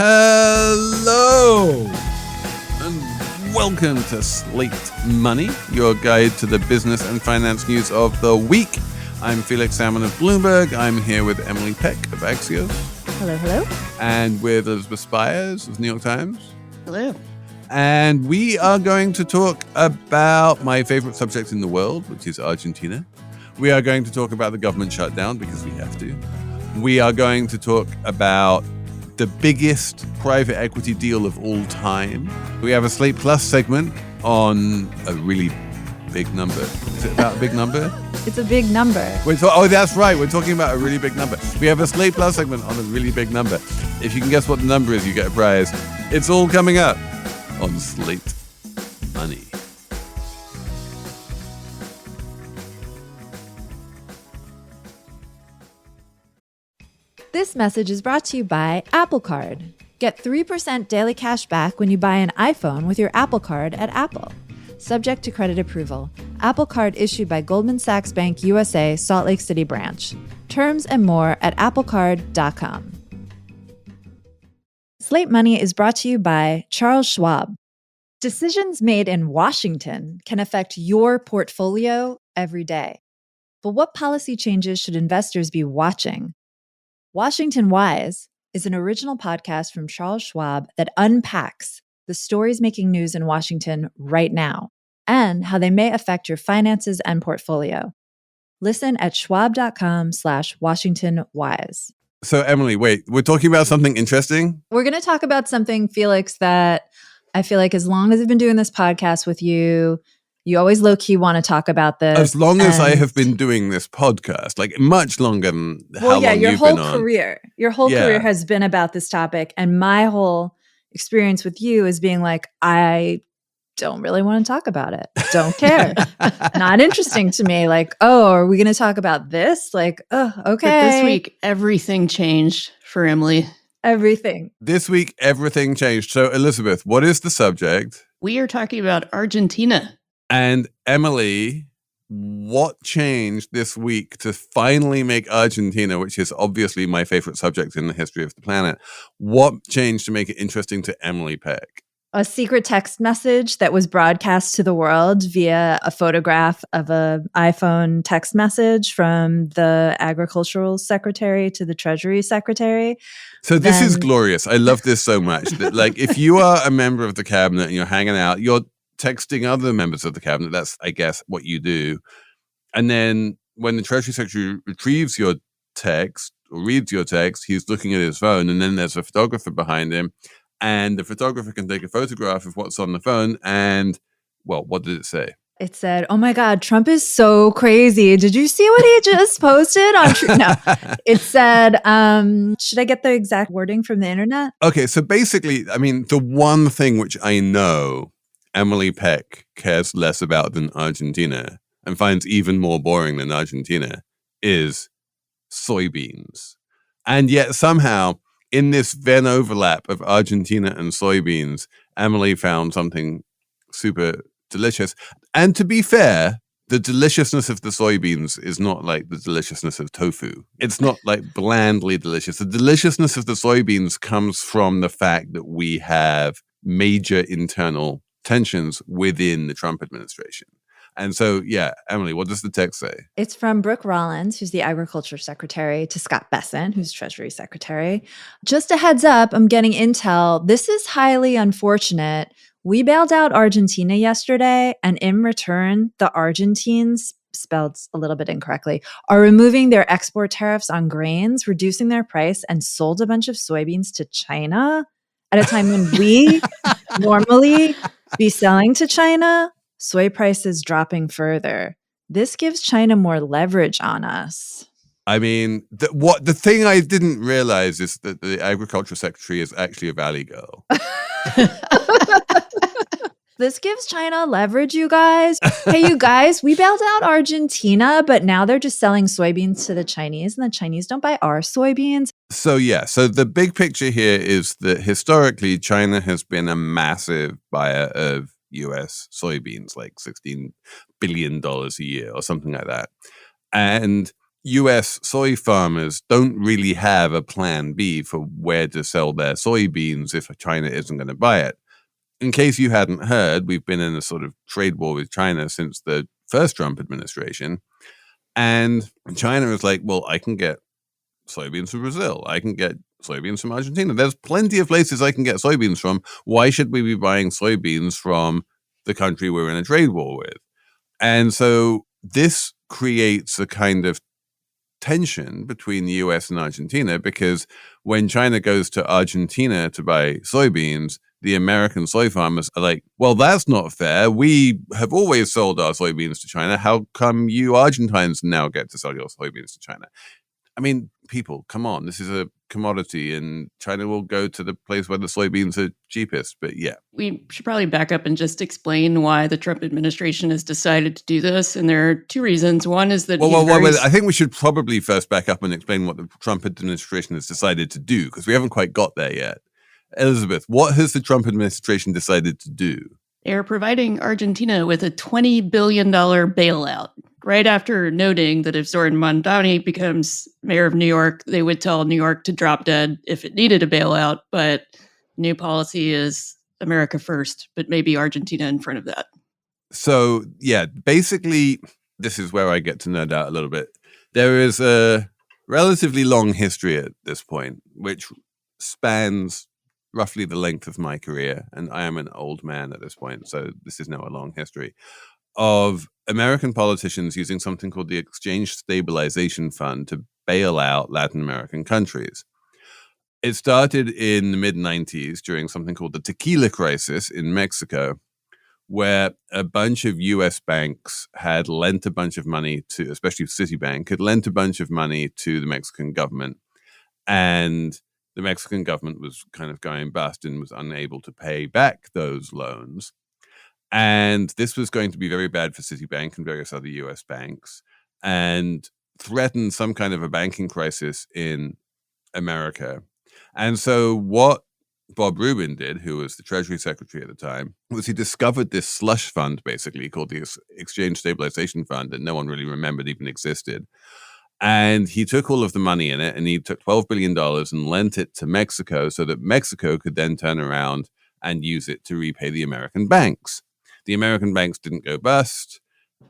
Hello, and welcome to Slate Money, your guide to the business and finance news of the week. I'm Felix Salmon of Bloomberg. I'm here with Emily Peck of Axios. Hello, hello. And with Elizabeth Spires of New York Times. Hello. And we are going to talk about my favorite subject in the world, which is Argentina. We are going to talk about the government shutdown because we have to. We are going to talk about the biggest private equity deal of all time. We have a Slate Plus segment on a really big number. Is it about a big number? It's a big number. Oh, that's right. We're talking about a really big number. We have a Slate Plus segment on a really big number. If you can guess what the number is, you get a prize. It's all coming up on Slate Money. This message is brought to you by Apple Card. Get 3% daily cash back when you buy an iPhone with your Apple Card at Apple. Subject to credit approval. Apple Card issued by Goldman Sachs Bank USA, Salt Lake City branch. Terms and more at applecard.com. Slate Money is brought to you by Charles Schwab. Decisions made in Washington can affect your portfolio every day. But what policy changes should investors be watching? Washington Wise is an original podcast from Charles Schwab that unpacks the stories making news in Washington right now and how they may affect your finances and portfolio. Listen at schwab.com/WashingtonWise. So, Emily, wait, we're talking about something interesting? We're going to talk about something, Felix, that I feel like as long as I've been doing this podcast with you, you always low-key want to talk about this. As long as I have been doing this podcast, like much longer than how long your you've whole been on. Your whole career has been about this topic. And my whole experience with you is being like, I don't really want to talk about it. Don't care. Not interesting to me. Like, oh, are we going to talk about this? Like, oh, okay. But this week, everything changed for Emily. Everything. This week, everything changed. So, Elizabeth, what is the subject? We are talking about Argentina. And Emily, what changed this week to finally make Argentina, which is obviously my favorite subject in the history of the planet, what changed to make it interesting to Emily Peck? A secret text message that was broadcast to the world via a photograph of an iPhone text message from the agricultural secretary to the treasury secretary. So this is glorious. I love this so much. That, like, if you are a member of the cabinet and you're hanging out, you're texting other members of the cabinet. That's, I guess, what you do. And then when the Treasury Secretary retrieves your text or reads your text, he's looking at his phone, and then there's a photographer behind him, and the photographer can take a photograph of what's on the phone. And, well, what did it say? It said, oh my God, Trump is so crazy. Did you see what he just posted on No, it said, should I get the exact wording from the internet? Okay, so basically, I mean, the one thing which I know Emily Peck cares less about than Argentina and finds even more boring than Argentina is soybeans. And yet somehow in this Venn overlap of Argentina and soybeans, Emily found something super delicious. And to be fair, the deliciousness of the soybeans is not like the deliciousness of tofu. It's not like blandly delicious. The deliciousness of the soybeans comes from the fact that we have major internal tensions within the Trump administration. And so, yeah, Emily, what does the text say? It's from Brooke Rollins, who's the agriculture secretary, to Scott Bessent, who's treasury secretary. Just a heads up, I'm getting intel. This is highly unfortunate. We bailed out Argentina yesterday, and in return, the Argentines, spelled a little bit incorrectly, are removing their export tariffs on grains, reducing their price, and sold a bunch of soybeans to China at a time when we normally be selling to China. Soy prices dropping further. This gives China more leverage on us. I mean, the thing I didn't realize is that the agriculture secretary is actually a Valley girl. This gives China leverage, you guys. Hey, you guys, we bailed out Argentina, but now they're just selling soybeans to the Chinese, and the Chinese don't buy our soybeans. So, yeah. So the big picture here is that historically, China has been a massive buyer of U.S. soybeans, like $16 billion a year or something like that. And US soy farmers don't really have a plan B for where to sell their soybeans if China isn't going to buy it. In case you hadn't heard, we've been in a sort of trade war with China since the first Trump administration. And China is like, well, I can get soybeans from Brazil. I can get soybeans from Argentina. There's plenty of places I can get soybeans from. Why should we be buying soybeans from the country we're in a trade war with? And so this creates a kind of tension between the US and Argentina, because when China goes to Argentina to buy soybeans, the American soy farmers are like, well, that's not fair. We have always sold our soybeans to China. How come you Argentines now get to sell your soybeans to China? I mean, people, come on. This is a commodity, and China will go to the place where the soybeans are cheapest. But yeah. We should probably back up and just explain why the Trump administration has decided to do this. And there are two reasons. One is that I think we should probably first back up and explain what the Trump administration has decided to do, because we haven't quite got there yet. Elizabeth, what has the Trump administration decided to do? They're providing Argentina with a $20 billion bailout, right after noting that if Zoran Mondani becomes mayor of New York, they would tell New York to drop dead if it needed a bailout. But new policy is America first, but maybe Argentina in front of that. So, yeah, basically, this is where I get to nerd out a little bit. There is a relatively long history at this point, which spans roughly the length of my career, and I am an old man at this point, so this is now a long history, of American politicians using something called the Exchange Stabilization Fund to bail out Latin American countries. It started in the mid-90s during something called the tequila crisis in Mexico, where a bunch of US banks had lent a bunch of money to, especially Citibank, had lent a bunch of money to the Mexican government, and the Mexican government was kind of going bust and was unable to pay back those loans. And this was going to be very bad for Citibank and various other US banks, and threatened some kind of a banking crisis in America. And so what Bob Rubin did, who was the Treasury Secretary at the time, was he discovered this slush fund, basically, called the Exchange Stabilization Fund, that no one really remembered even existed. And he took all of the money in it, and he took $12 billion and lent it to Mexico so that Mexico could then turn around and use it to repay the American banks. The American banks didn't go bust.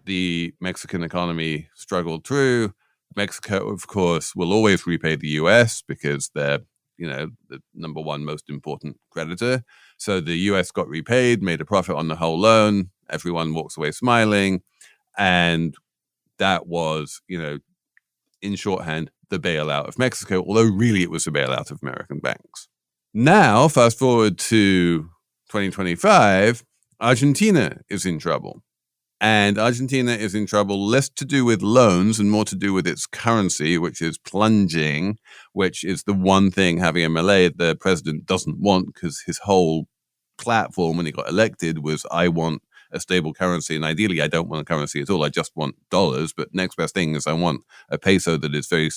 The Mexican economy struggled through. Mexico, of course, will always repay the US because they're, the number one most important creditor. So the US got repaid, made a profit on the whole loan. Everyone walks away smiling. And that was, in shorthand, the bailout of Mexico, although really it was a bailout of American banks. Now, fast forward to 2025, Argentina is in trouble. And Argentina is in trouble less to do with loans and more to do with its currency, which is plunging, which is the one thing Javier Milei, the president, doesn't want, because his whole platform when he got elected was, I want a stable currency, and ideally I don't want a currency at all. I just want dollars. But next best thing is I want a peso that is very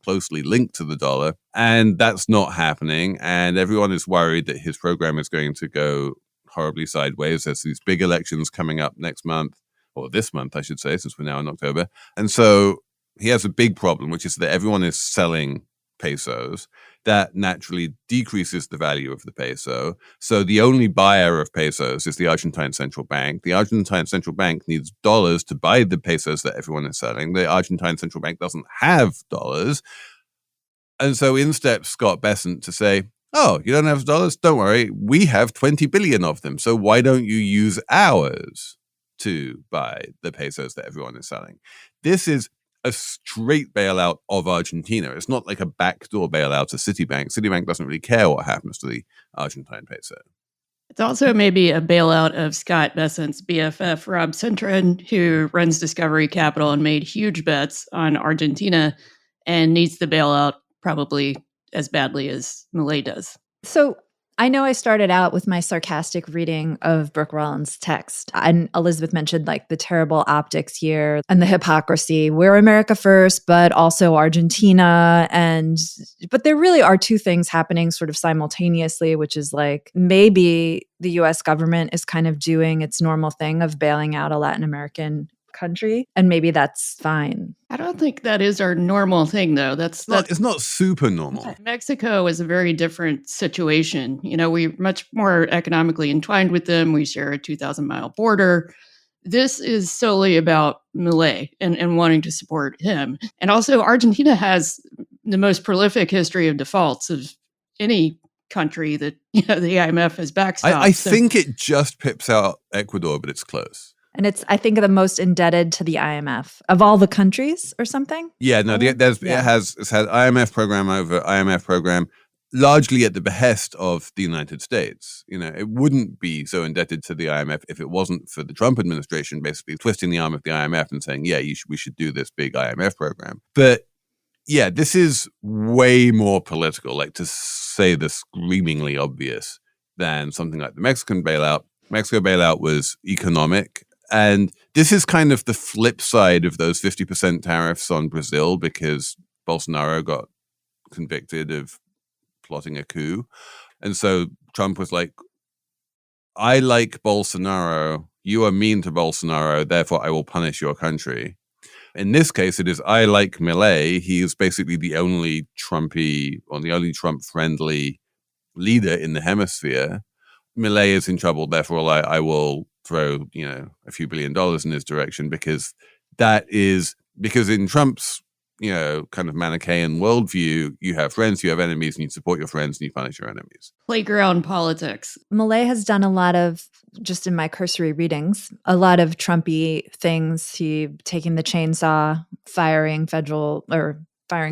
closely linked to the dollar. And that's not happening. And everyone is worried that his program is going to go horribly sideways. There's these big elections coming up next month, or this month, I should say, since we're now in October. And so he has a big problem, which is that everyone is selling pesos. That naturally decreases the value of the peso. So the only buyer of pesos is the Argentine Central Bank. The Argentine Central Bank needs dollars to buy the pesos that everyone is selling. The Argentine Central Bank doesn't have dollars. And so in steps Scott Bessent to say, oh, you don't have dollars? Don't worry. We have 20 billion of them. So why don't you use ours to buy the pesos that everyone is selling? This is a straight bailout of Argentina. It's not like a backdoor bailout of Citibank. Citibank doesn't really care what happens to the Argentine peso. It's also maybe a bailout of Scott Bessent's BFF, Rob Cintron, who runs Discovery Capital and made huge bets on Argentina and needs the bailout probably as badly as Milei does. So I know I started out with my sarcastic reading of Brooke Rollins' text, and Elizabeth mentioned like the terrible optics here and the hypocrisy. We're America first, but also Argentina. But there really are two things happening sort of simultaneously, which is like maybe the US government is kind of doing its normal thing of bailing out a Latin American country. And maybe that's fine. I don't think that is our normal thing, though. That's It's not super normal. Okay. Mexico is a very different situation. We're much more economically entwined with them. We share a 2,000-mile border. This is solely about Milei and wanting to support him. And also, Argentina has the most prolific history of defaults of any country that the IMF has backstopped. I think it just pips out Ecuador, but it's close. And it's, I think, the most indebted to the IMF of all the countries or something. Yeah, no, it's had IMF program over IMF program, largely at the behest of the United States. It wouldn't be so indebted to the IMF if it wasn't for the Trump administration basically twisting the arm of the IMF and saying, yeah, we should do this big IMF program. But yeah, this is way more political, like to say the screamingly obvious, than something like the Mexican bailout. Mexico bailout was economic. And this is kind of the flip side of those 50% tariffs on Brazil, because Bolsonaro got convicted of plotting a coup. And so Trump was like, I like Bolsonaro. You are mean to Bolsonaro. Therefore, I will punish your country. In this case, it is I like Milei. He is basically the only Trumpy or the only Trump-friendly leader in the hemisphere. Milei is in trouble. Therefore, I will throw a few $1 billion in his direction, because in Trump's kind of Manichaean worldview, you have friends, you have enemies, and you support your friends and you punish your enemies. Playground politics. Milei has done a lot of, just in my cursory readings, a lot of Trumpy things. He taking the chainsaw, firing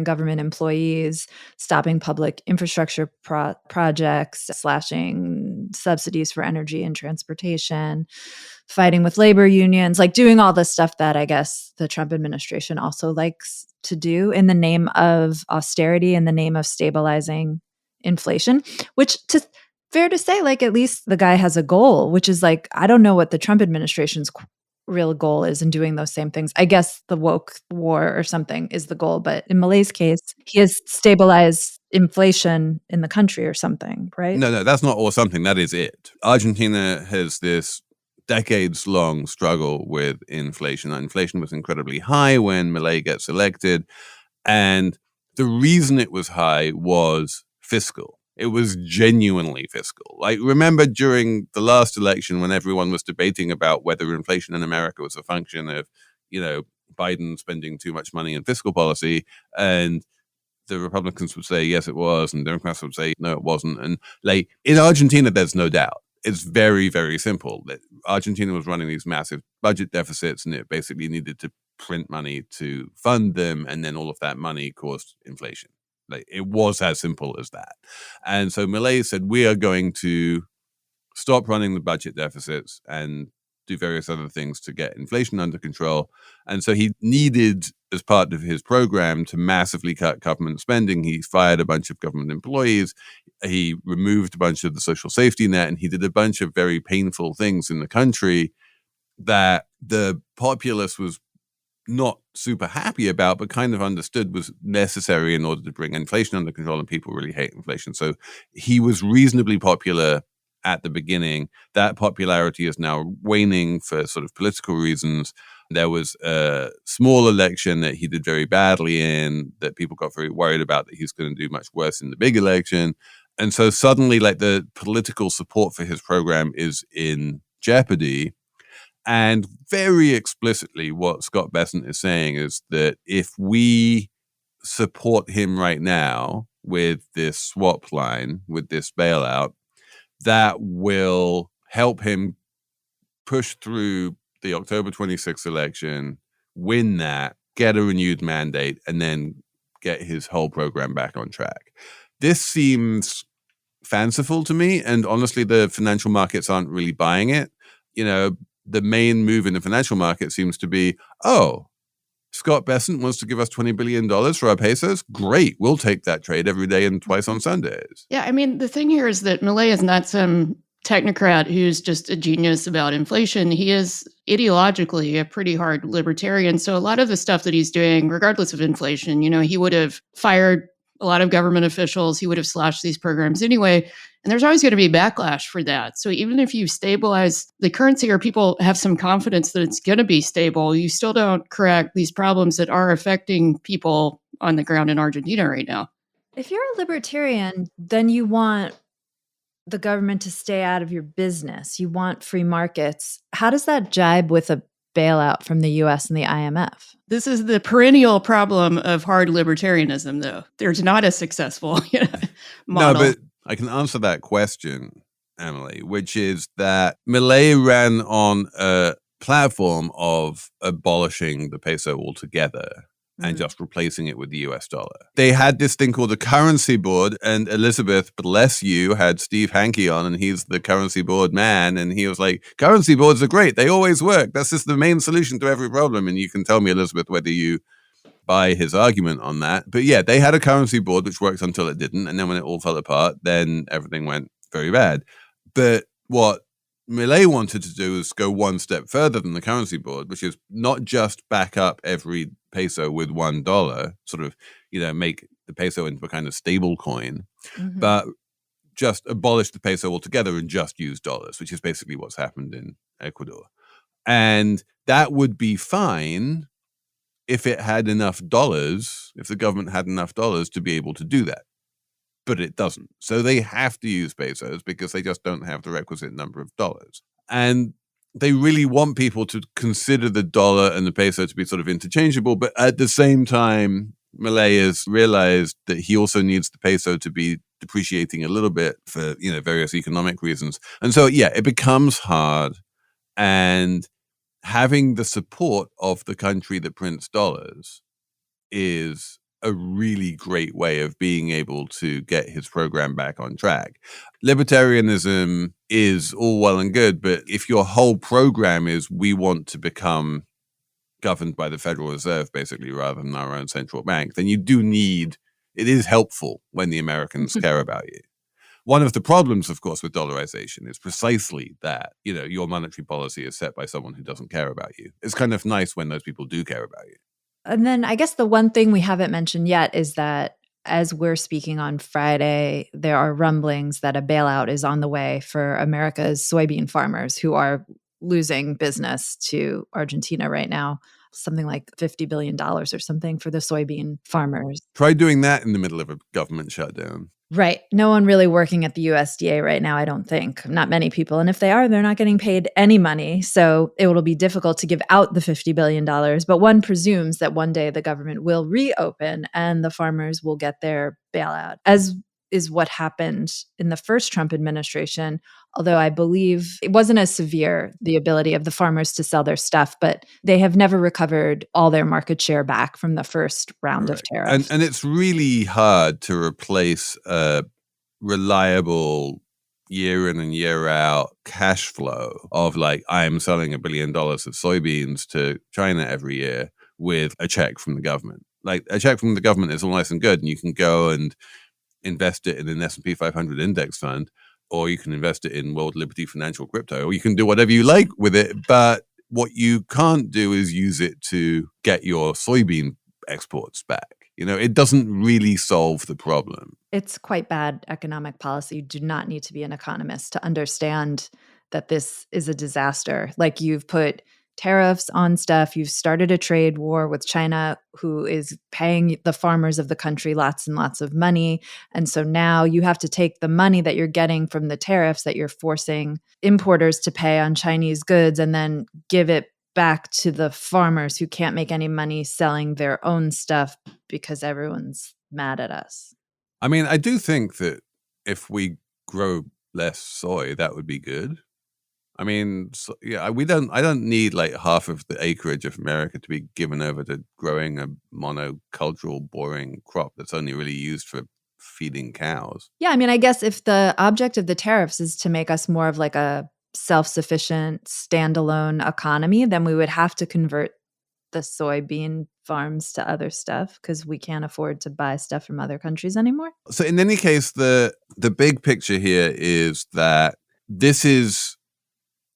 government employees, stopping public infrastructure projects, slashing subsidies for energy and transportation, fighting with labor unions, like doing all the stuff that I guess the Trump administration also likes to do in the name of austerity, in the name of stabilizing inflation, which fair to say, like, at least the guy has a goal, which is like, I don't know what the Trump administration's real goal is in doing those same things. I guess the woke war or something is the goal, but in Milei's case, he has stabilized inflation in the country or something, right? No, that's not or something. That is it. Argentina has this decades-long struggle with inflation. Inflation was incredibly high when Milei gets elected, and the reason it was high was fiscal. It was genuinely fiscal. Like, remember during the last election when everyone was debating about whether inflation in America was a function of, Biden spending too much money in fiscal policy, and the Republicans would say, yes, it was, and Democrats would say, no, it wasn't. And like in Argentina, there's no doubt. It's very, very simple. Argentina was running these massive budget deficits, and it basically needed to print money to fund them, and then all of that money caused inflation. Like, it was as simple as that. And so Milei said, we are going to stop running the budget deficits and do various other things to get inflation under control. And so he needed, as part of his program, to massively cut government spending. He fired a bunch of government employees. He removed a bunch of the social safety net, and he did a bunch of very painful things in the country that the populace was not super happy about, but kind of understood was necessary in order to bring inflation under control, and people really hate inflation. So he was reasonably popular at the beginning. That popularity is now waning for sort of political reasons. There was a small election that he did very badly in that people got very worried about that he's going to do much worse in the big election. And so suddenly, like, the political support for his program is in jeopardy. And very explicitly, what Scott Bessent is saying is that if we support him right now with this swap line, with this bailout, that will help him push through the October 26th election, win that, get a renewed mandate, and then get his whole program back on track. This seems fanciful to me, and honestly, the financial markets aren't really buying it. The main move in the financial market seems to be, Scott Bessent wants to give us $20 billion for our pesos. Great. We'll take that trade every day and twice on Sundays. Yeah, I mean, the thing here is that Milei is not some technocrat who's just a genius about inflation. He is ideologically a pretty hard libertarian. So a lot of the stuff that he's doing, regardless of inflation, he would have fired a lot of government officials. He would have slashed these programs anyway. And there's always going to be backlash for that. So even if you stabilize the currency or people have some confidence that it's going to be stable, you still don't correct these problems that are affecting people on the ground in Argentina right now. If you're a libertarian, then you want the government to stay out of your business. You want free markets. How does that jibe with a bailout from the US and the IMF? This is the perennial problem of hard libertarianism, though. There's not a successful model. No, but I can answer that question, Emily, which is that Milei ran on a platform of abolishing the peso altogether and just replacing it with the US dollar. They had this thing called the currency board, and Elizabeth, bless you, had Steve Hanke on, and he's the currency board man, and he was like, currency boards are great. They always work. That's just the main solution to every problem. And you can tell me, Elizabeth, whether you buy his argument on that. But yeah, they had a currency board which worked until it didn't. And then when it all fell apart, then everything went very bad. But what Milei wanted to do is go one step further than the currency board, which is not just back up every peso with $1, sort of, make the peso into a kind of stable coin, but just abolish the peso altogether and just use dollars, which is basically what's happened in Ecuador. And that would be fine if it had enough dollars, if the government had enough dollars to be able to do that. But it doesn't. So they have to use pesos because they just don't have the requisite number of dollars. And they really want people to consider the dollar and the peso to be sort of interchangeable. But at the same time, Milei has realized that he also needs the peso to be depreciating a little bit for, various economic reasons. And so, yeah, it becomes hard. And having the support of the country that prints dollars is a really great way of being able to get his program back on track. Libertarianism is all well and good, but if your whole program is we want to become governed by the Federal Reserve, basically, rather than our own central bank, then it is helpful when the Americans care about you. One of the problems, of course, with dollarization is precisely that, your monetary policy is set by someone who doesn't care about you. It's kind of nice when those people do care about you. And then I guess the one thing we haven't mentioned yet is that as we're speaking on Friday, there are rumblings that a bailout is on the way for America's soybean farmers who are losing business to Argentina right now. Something like $50 billion or something for the soybean farmers. Try doing that in the middle of a government shutdown. Right. No one really working at the USDA right now, I don't think. Not many people. And if they are, they're not getting paid any money. So it will be difficult to give out the $50 billion. But one presumes that one day the government will reopen and the farmers will get their bailout, as is what happened in the first Trump administration. Although I believe it wasn't as severe, the ability of the farmers to sell their stuff, but they have never recovered all their market share back from the first round of tariffs. And it's really hard to replace a reliable year in and year out cash flow of I'm selling $1 billion of soybeans to China every year with a check from the government. A check from the government is all nice and good, and you can go and invest it in an S&P 500 index fund, or you can invest it in World Liberty Financial Crypto, or you can do whatever you like with it. But what you can't do is use it to get your soybean exports back. It doesn't really solve the problem. It's quite bad economic policy. You do not need to be an economist to understand that this is a disaster. You've put tariffs on stuff. You've started a trade war with China, who is paying the farmers of the country lots and lots of money. And so now you have to take the money that you're getting from the tariffs that you're forcing importers to pay on Chinese goods and then give it back to the farmers who can't make any money selling their own stuff because everyone's mad at us. I mean, I do think that if we grow less soy, that would be good. I mean, I don't need half of the acreage of America to be given over to growing a monocultural, boring crop that's only really used for feeding cows. Yeah, I mean, I guess if the object of the tariffs is to make us more of a self-sufficient, standalone economy, then we would have to convert the soybean farms to other stuff because we can't afford to buy stuff from other countries anymore. So in any case, the big picture here is that this is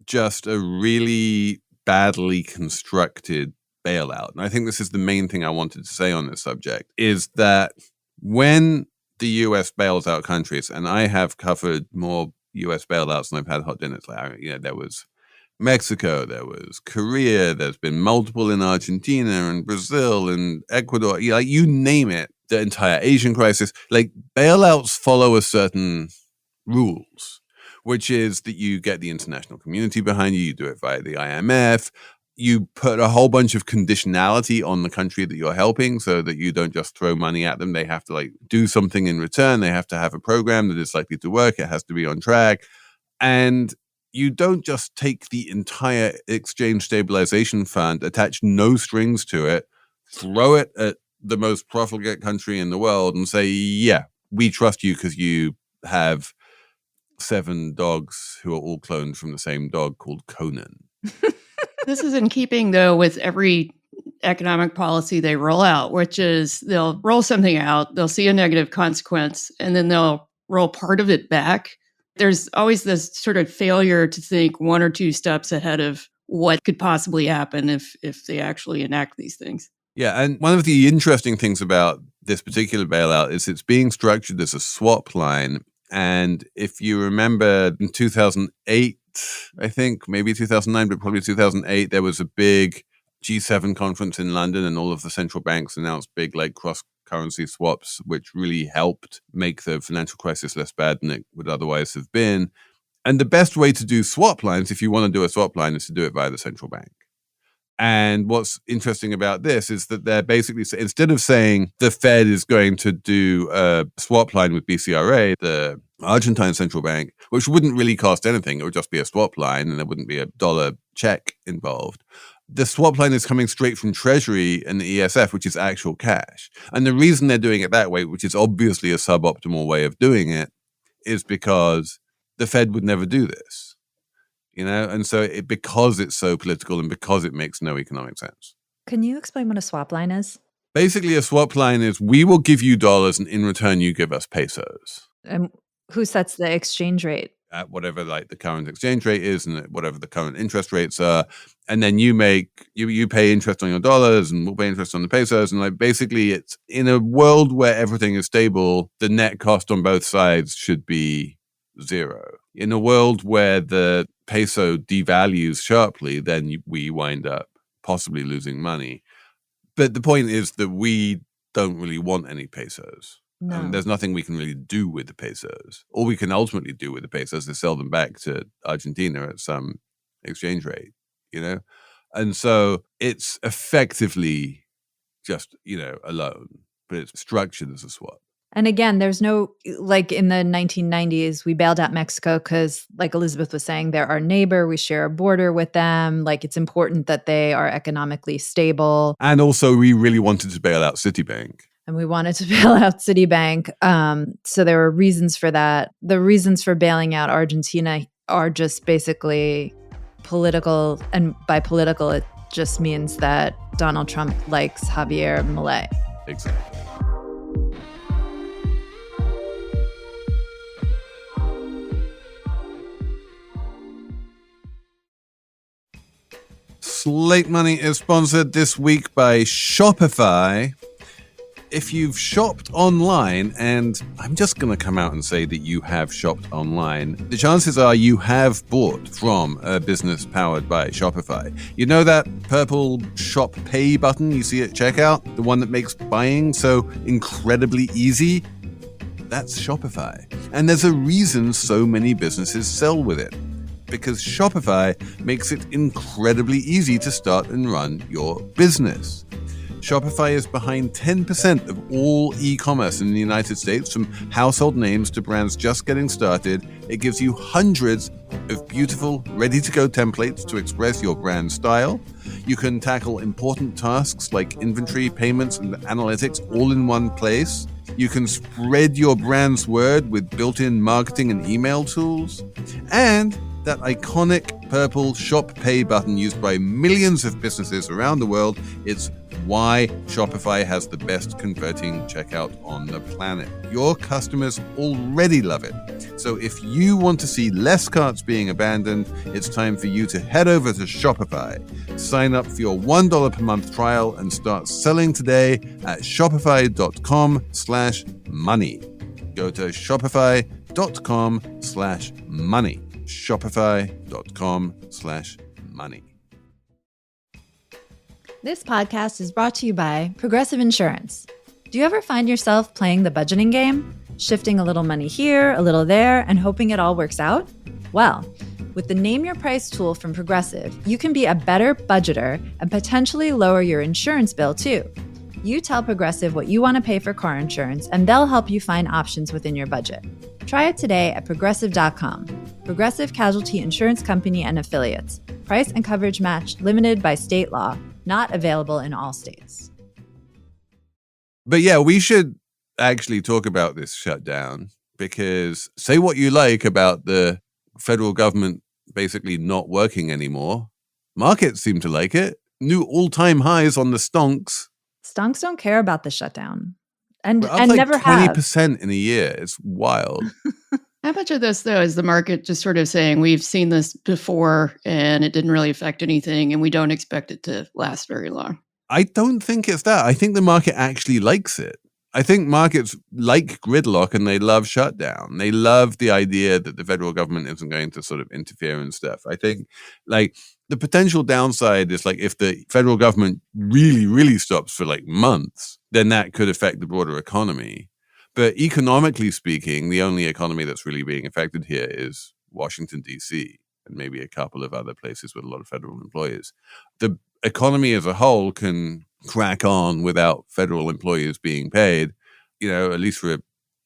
just a really badly constructed bailout. And I think this is the main thing I wanted to say on this subject, is that when the US bails out countries, and I have covered more US bailouts than I've had hot dinners. Like, there was Mexico, there was Korea, there's been multiple in Argentina and Brazil and Ecuador, you name it, the entire Asian crisis. Like, bailouts follow a certain rules, which is that you get the international community behind you, you do it via the IMF, you put a whole bunch of conditionality on the country that you're helping so that you don't just throw money at them. They have to do something in return. They have to have a program that is likely to work. It has to be on track. And you don't just take the entire exchange stabilization fund, attach no strings to it, throw it at the most profligate country in the world and say, yeah, we trust you because you have 7 dogs who are all cloned from the same dog called Conan. This is in keeping, though, with every economic policy they roll out, which is they'll roll something out, they'll see a negative consequence, and then they'll roll part of it back. There's always this sort of failure to think 1 or 2 steps ahead of what could possibly happen if they actually enact these things. Yeah, and one of the interesting things about this particular bailout is it's being structured as a swap line. And if you remember in 2008, I think, maybe 2009, but probably 2008, there was a big G7 conference in London and all of the central banks announced big cross-currency swaps, which really helped make the financial crisis less bad than it would otherwise have been. And the best way to do swap lines, if you want to do a swap line, is to do it via the central bank. And what's interesting about this is that they're basically, instead of saying the Fed is going to do a swap line with BCRA, the Argentine central bank, which wouldn't really cost anything, it would just be a swap line and there wouldn't be a dollar check involved. The swap line is coming straight from Treasury and the ESF, which is actual cash. And the reason they're doing it that way, which is obviously a suboptimal way of doing it, is because the Fed would never do this. And so because it's so political and because it makes no economic sense. Can you explain what a swap line is? Basically, a swap line is we will give you dollars and in return you give us pesos. And who sets the exchange rate? At whatever the current exchange rate is and whatever the current interest rates are. And then you pay interest on your dollars and we'll pay interest on the pesos. And basically it's in a world where everything is stable, the net cost on both sides should be 0. In a world where the peso devalues sharply, then we wind up possibly losing money. But the point is that we don't really want any pesos. No. There's nothing we can really do with the pesos. All we can ultimately do with the pesos is sell them back to Argentina at some exchange rate, And so it's effectively just, a loan, but it's structured as a swap. And again, there's no, in the 1990s, we bailed out Mexico because, like Elizabeth was saying, they're our neighbor. We share a border with them. It's important that they are economically stable. And also, we really wanted to bail out Citibank. And we wanted to bail out Citibank. So there were reasons for that. The reasons for bailing out Argentina are just basically political. And by political, it just means that Donald Trump likes Javier Milei. Exactly. Slate Money is sponsored this week by Shopify. If you've shopped online, and I'm just going to come out and say that you have shopped online, the chances are you have bought from a business powered by Shopify. You know that purple Shop Pay button you see at checkout? The one that makes buying so incredibly easy? That's Shopify. And there's a reason so many businesses sell with it. Because Shopify makes it incredibly easy to start and run your business. Shopify is behind 10% of all e-commerce in the United States, from household names to brands just getting started. It gives you hundreds of beautiful, ready-to-go templates to express your brand style. You can tackle important tasks like inventory, payments, and analytics all in one place. You can spread your brand's word with built-in marketing and email tools. And that iconic purple Shop Pay button used by millions of businesses around the world. It's why Shopify has the best converting checkout on the planet. Your customers already love it. So if you want to see less carts being abandoned, it's time for you to head over to Shopify. Sign up for your $1 per month trial and start selling today at shopify.com/money. Go to shopify.com/money. Shopify.com/money. This podcast is brought to you by Progressive Insurance. Do you ever find yourself playing the budgeting game? Shifting a little money here, a little there, and hoping it all works out? Well, with the Name Your Price tool from Progressive, you can be a better budgeter and potentially lower your insurance bill too. You tell Progressive what you want to pay for car insurance, and they'll help you find options within your budget. Try it today at Progressive.com. Progressive Casualty Insurance Company and Affiliates. Price and coverage match limited by state law. Not available in all states. But yeah, we should actually talk about this shutdown, because say what you like about the federal government basically not working anymore. Markets seem to like it. New all-time highs on the stonks. Stonks don't care about the shutdown. And Like never have. 20% in a year. It's wild. How much of this, though, is the market just sort of saying we've seen this before and it didn't really affect anything and we don't expect it to last very long? I don't think it's that. I think the market actually likes it. I think markets like gridlock and they love shutdown. They love the idea that the federal government isn't going to sort of interfere and stuff. I think like the potential downside is like if the federal government really, really stops for like months, then that could affect the broader economy. But economically speaking, the only economy that's really being affected here is Washington, D.C., and maybe a couple of other places with a lot of federal employees. The economy as a whole can crack on without federal employees being paid, at least for a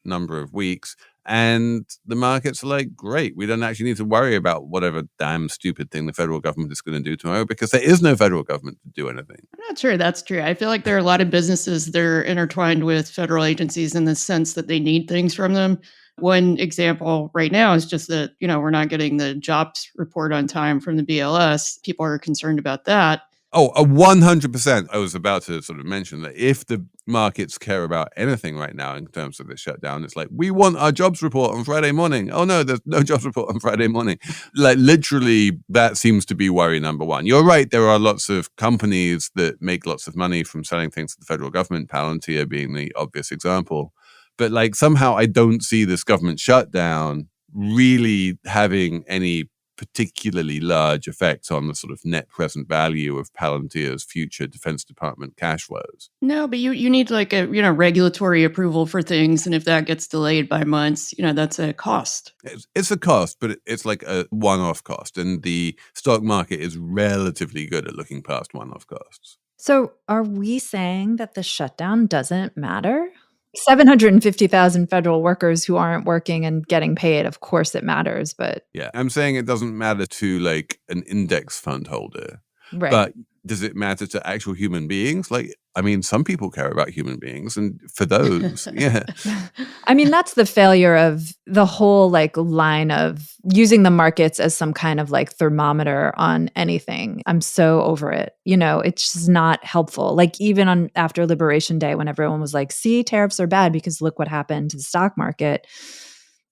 number of weeks. And the markets are like, great, we don't actually need to worry about whatever damn stupid thing the federal government is going to do tomorrow, because there is no federal government to do anything. I'm not sure that's true. I feel like there are a lot of businesses that are intertwined with federal agencies in the sense that they need things from them. One example right now is just that, we're not getting the jobs report on time from the BLS. People are concerned about that. Oh, 100%. I was about to sort of mention that if the markets care about anything right now in terms of the shutdown, it's like, we want our jobs report on Friday morning. Oh no, there's no jobs report on Friday morning. Like literally, that seems to be worry number one. You're right. There are lots of companies that make lots of money from selling things to the federal government, Palantir being the obvious example. But like somehow I don't see this government shutdown really having any particularly large effects on the sort of net present value of Palantir's future Defense Department cash flows. No, but you need like a regulatory approval for things, and if that gets delayed by months, that's a cost. It's a cost, but it's like a one-off cost, and the stock market is relatively good at looking past one-off costs. So are we saying that the shutdown doesn't matter? 750,000 federal workers who aren't working and getting paid, of course it matters, but... Yeah, I'm saying it doesn't matter to like an index fund holder. Right. But does it matter to actual human beings? Like, I mean, some people care about human beings, and for those, yeah. I mean, that's the failure of the whole like line of using the markets as some kind of like thermometer on anything. I'm so over it. It's just not helpful. Like even after Liberation Day, when everyone was like, see, tariffs are bad because look what happened to the stock market.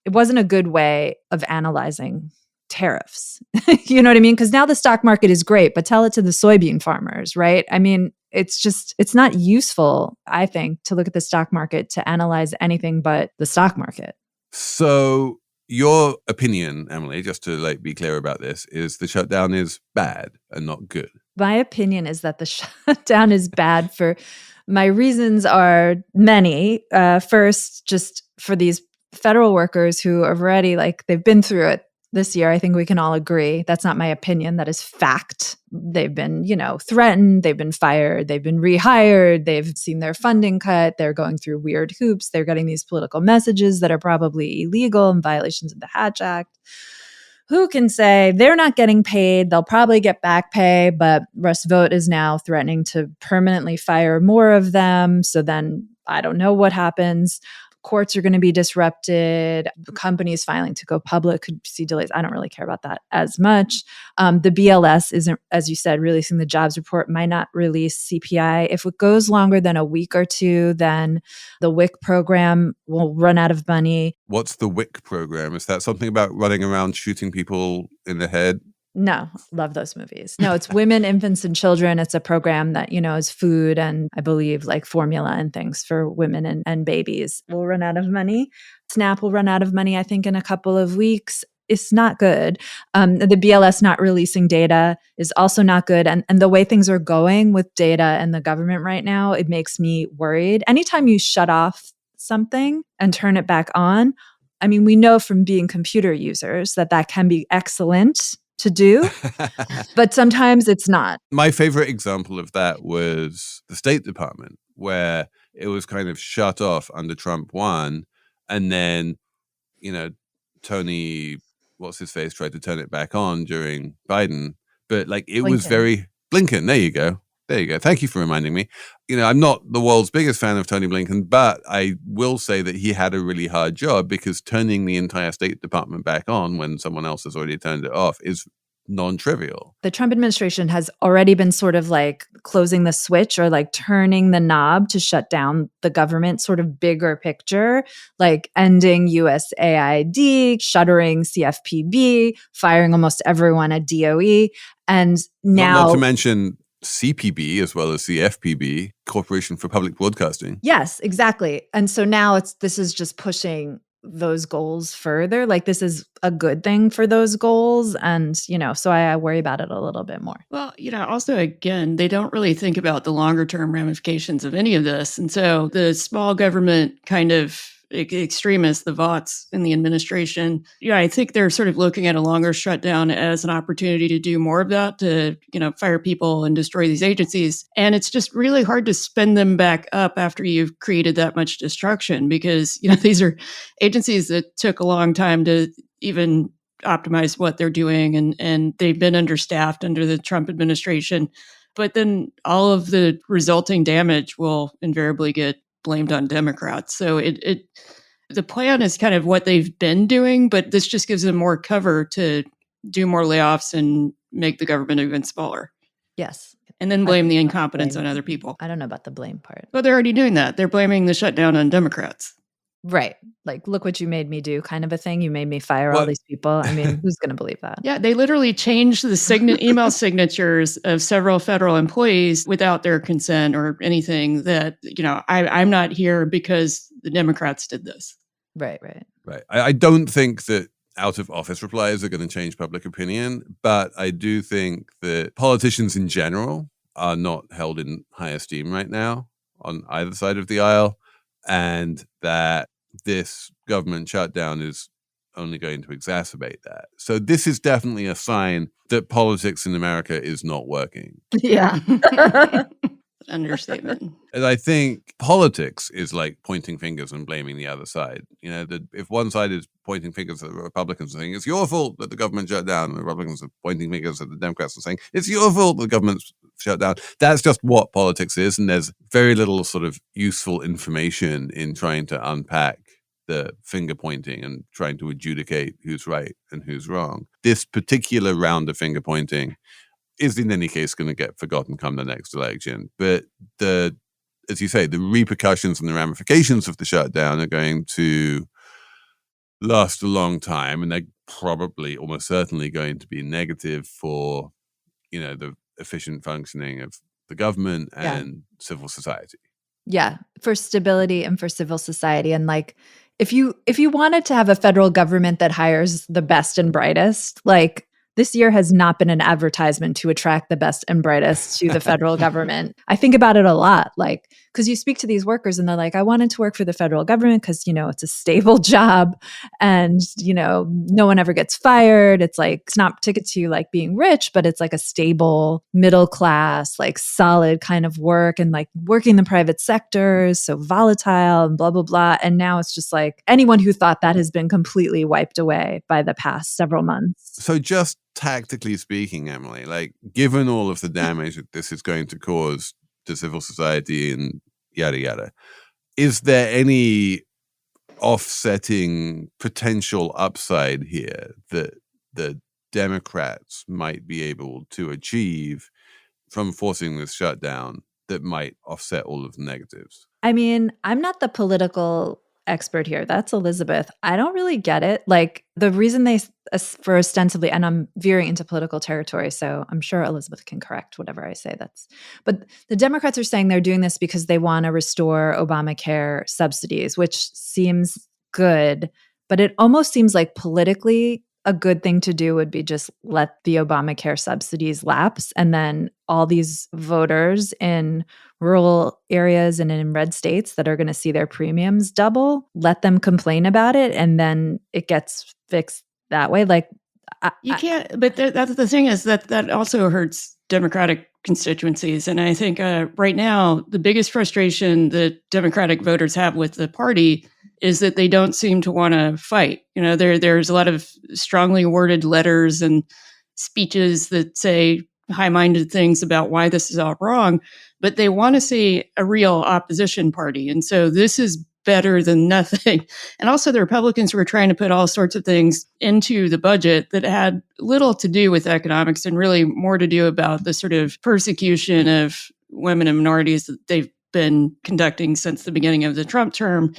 It wasn't a good way of analyzing tariffs. You know what I mean? Because now the stock market is great, but tell it to the soybean farmers, right? I mean, it's not useful, I think, to look at the stock market to analyze anything but the stock market. So your opinion, Emily, just to like be clear about this, is the shutdown is bad and not good. My opinion is that the shutdown is bad for my reasons are many. First, just for these federal workers who have already they've been through it this year. I think we can all agree. That's not my opinion. That is fact. They've been, threatened. They've been fired. They've been rehired. They've seen their funding cut. They're going through weird hoops. They're getting these political messages that are probably illegal and violations of the Hatch Act. Who can say they're not getting paid? They'll probably get back pay, but Russ Vought is now threatening to permanently fire more of them. So then I don't know what happens. courts are going to be disrupted. Companies filing to go public could see delays. I don't really care about that as much. The BLS isn't, as you said, releasing the jobs report, might not release CPI. If it goes longer than a week or two, then the WIC program will run out of money. What's the WIC program? Is that something about running around shooting people in the head? No, love those movies. No, it's Women, Infants, and Children. It's a program that, is food and I believe like formula and things for women and babies. We'll run out of money. SNAP will run out of money, I think, in a couple of weeks. It's not good. The BLS not releasing data is also not good. And the way things are going with data and the government right now, it makes me worried. Anytime you shut off something and turn it back on, I mean, we know from being computer users that can be excellent to do, but sometimes it's not. My favorite example of that was the State Department, where it was kind of shut off under Trump 1. And then, Tony, what's his face, tried to turn it back on during Biden. But like it was very Blinken. There you go. Thank you for reminding me. I'm not the world's biggest fan of Tony Blinken, but I will say that he had a really hard job because turning the entire State Department back on when someone else has already turned it off is non-trivial. The Trump administration has already been sort of like closing the switch or like turning the knob to shut down the government sort of bigger picture, like ending USAID, shuttering CFPB, firing almost everyone at DOE. And now... Not to mention CPB as well as CFPB, Corporation for Public Broadcasting. Yes, exactly. And so now this is just pushing those goals further. Like this is a good thing for those goals. And, so I worry about it a little bit more. Well, also, again, they don't really think about the longer term ramifications of any of this. And so the small government kind of extremists, the Vots in the administration, I think they're sort of looking at a longer shutdown as an opportunity to do more of that, to, fire people and destroy these agencies. And it's just really hard to spin them back up after you've created that much destruction because, these are agencies that took a long time to even optimize what they're doing. And they've been understaffed under the Trump administration. But then all of the resulting damage will invariably get blamed on Democrats. So the plan is kind of what they've been doing, but this just gives them more cover to do more layoffs and make the government even smaller. Yes. And then blame the incompetence on other people. I don't know about the blame part. But they're already doing that. They're blaming the shutdown on Democrats. Right. Like, look what you made me do kind of a thing. You made me fire all these people. I mean, who's going to believe that? Yeah, they literally changed the email signatures of several federal employees without their consent or anything that, I'm not here because the Democrats did this. Right. I don't think that out of office replies are going to change public opinion, but I do think that politicians in general are not held in high esteem right now on either side of the aisle, and that this government shutdown is only going to exacerbate that. So this is definitely a sign that politics in America is not working. Yeah. Understatement. And I think politics is like pointing fingers and blaming the other side. If one side is pointing fingers at the Republicans and saying it's your fault that the government shut down, and the Republicans are pointing fingers at the Democrats and saying it's your fault that the government's shut down. That's just what politics is, and there's very little sort of useful information in trying to unpack the finger pointing and trying to adjudicate who's right and who's wrong. This particular round of finger pointing is in any case going to get forgotten come the next election. But as you say, the repercussions and the ramifications of the shutdown are going to last a long time, and they're probably almost certainly going to be negative for, the efficient functioning of the government and civil society. Yeah, for stability and for civil society. And like, if you wanted to have a federal government that hires the best and brightest, like this year has not been an advertisement to attract the best and brightest to the federal government. I think about it a lot, like, because you speak to these workers and they're like, I wanted to work for the federal government because, it's a stable job and, no one ever gets fired. It's like, it's not ticket to like being rich, but it's like a stable, middle class, like solid kind of work, and like working in the private sector is so volatile and blah, blah, blah. And now it's just like anyone who thought that has been completely wiped away by the past several months. So just tactically speaking, Emily, like given all of the damage that this is going to cause to civil society and yada, yada, is there any offsetting potential upside here that the Democrats might be able to achieve from forcing this shutdown that might offset all of the negatives? I mean, I'm not the political expert here. That's Elizabeth. I don't really get it. Like the reason they for ostensibly, and I'm veering into political territory, so I'm sure Elizabeth can correct whatever I say. But the Democrats are saying they're doing this because they want to restore Obamacare subsidies, which seems good, but it almost seems like politically a good thing to do would be just let the Obamacare subsidies lapse, and then all these voters in rural areas and in red states that are going to see their premiums double, let them complain about it, and then it gets fixed that way. Like you can't, but that's the thing is that also hurts Democratic constituencies. And I think right now, the biggest frustration that Democratic voters have with the party is that they don't seem to want to fight. You know, there's a lot of strongly worded letters and speeches that say high-minded things about why this is all wrong, but they want to see a real opposition party. And so this is better than nothing. And also the Republicans were trying to put all sorts of things into the budget that had little to do with economics and really more to do about the sort of persecution of women and minorities that they've been conducting since the beginning of the Trump term.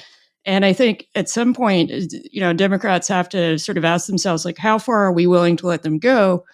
And I think at some point, you know, Democrats have to sort of ask themselves, like, how far are we willing to let them go